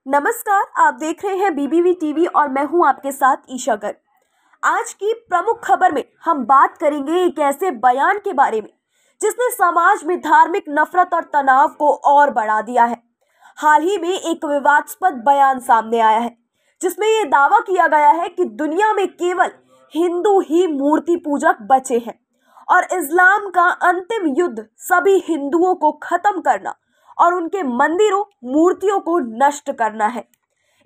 नमस्कार, आप देख रहे हैं बीबीवी टीवी और मैं हूं आपके साथ ईशा गर्ग। आज की प्रमुख खबर में हम बात करेंगे एक ऐसे बयान के बारे में जिसने समाज में धार्मिक नफरत और तनाव को और बढ़ा दिया है। हाल ही में एक विवादास्पद बयान सामने आया है जिसमें यह दावा किया गया है कि दुनिया में केवल हिंदू ही मूर्ति पूजक बचे हैं और इस्लाम का अंतिम युद्ध सभी हिंदुओं को खत्म करना और उनके मंदिरों मूर्तियों को नष्ट करना है।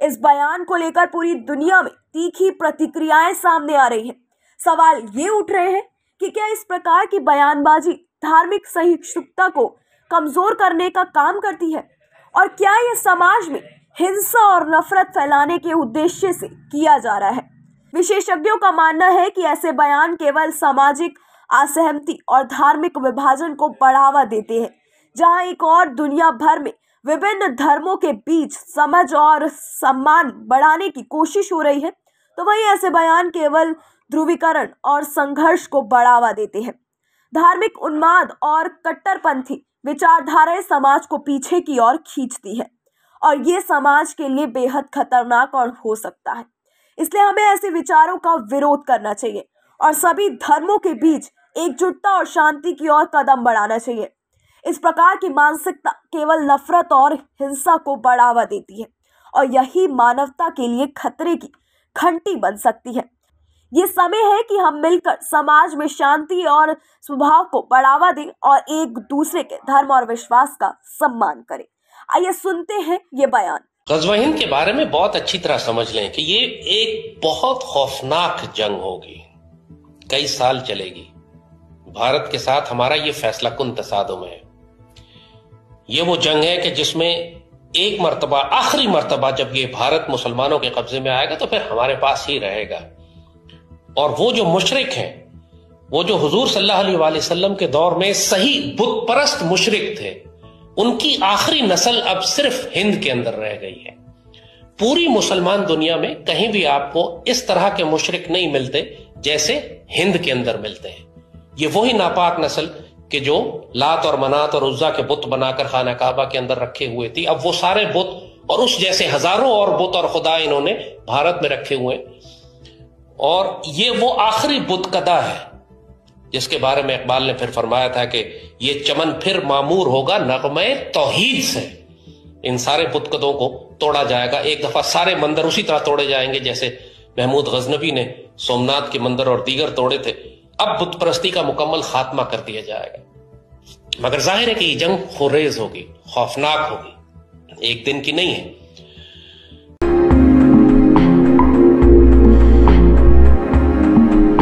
इस बयान को लेकर पूरी दुनिया में तीखी प्रतिक्रियाएं सामने आ रही हैं। सवाल ये उठ रहे हैं कि क्या इस प्रकार की बयानबाजी धार्मिक सहिष्णुता को कमजोर करने का काम करती है और क्या यह समाज में हिंसा और नफरत फैलाने के उद्देश्य से किया जा रहा है। विशेषज्ञों का मानना है कि ऐसे बयान केवल सामाजिक असहमति और धार्मिक विभाजन को बढ़ावा देते हैं। जहां एक और दुनिया भर में विभिन्न धर्मों के बीच समझ और सम्मान बढ़ाने की कोशिश हो रही है, तो वहीं ऐसे बयान केवल ध्रुवीकरण और संघर्ष को बढ़ावा देते हैं। धार्मिक उन्माद और कट्टरपंथी विचारधाराएं समाज को पीछे की ओर खींचती है और ये समाज के लिए बेहद खतरनाक और हो सकता है। इसलिए हमें ऐसे विचारों का विरोध करना चाहिए और सभी धर्मों के बीच एकजुटता और शांति की ओर कदम बढ़ाना चाहिए। इस प्रकार की मानसिकता केवल नफरत और हिंसा को बढ़ावा देती है और यही मानवता के लिए खतरे की घंटी बन सकती है। ये समय है कि हम मिलकर समाज में शांति और स्वभाव को बढ़ावा दें और एक दूसरे के धर्म और विश्वास का सम्मान करें। आइए सुनते हैं ये बयान। ग़ज़वा हिंद के बारे में बहुत अच्छी तरह समझ लें कि ये एक बहुत खौफनाक जंग होगी, कई साल चलेगी। भारत के साथ हमारा ये फैसला कुन तसादुम है। ये वो जंग है कि जिसमें एक मर्तबा, आखिरी मर्तबा जब ये भारत मुसलमानों के कब्जे में आएगा तो फिर हमारे पास ही रहेगा। और वो जो मुशरिक हैं, वो जो हुजूर सल्लल्लाहु अलैहि वसल्लम के दौर में सही बुत परस्त मुशरिक थे, उनकी आखिरी नस्ल अब सिर्फ हिंद के अंदर रह गई है। पूरी मुसलमान दुनिया में कहीं भी आपको इस तरह के मुशरिक नहीं मिलते जैसे हिंद के अंदर मिलते हैं। ये वही नापाक नस्ल कि जो लात और मनात और उज्जा के बुत बनाकर खाना काबा के अंदर रखे हुए थी, अब वो सारे बुत और उस जैसे हजारों और बुत और खुदा इन्होंने भारत में रखे हुए। और ये वो आखिरी बुतकदा है जिसके बारे में इकबाल ने फिर फरमाया था कि ये चमन फिर मामूर होगा नगमे तौहीद से। इन सारे बुतकदों को तोड़ा जाएगा। एक दफा सारे मंदिर उसी तरह तोड़े जाएंगे जैसे महमूद गजनबी ने सोमनाथ के मंदिर और दीगर तोड़े थे। अब बुत परस्ती का मुकम्मल खात्मा कर दिया जाएगा। मगर जाहिर है कि ये जंग खुरेज होगी, खौफनाक होगी, एक दिन की नहीं है।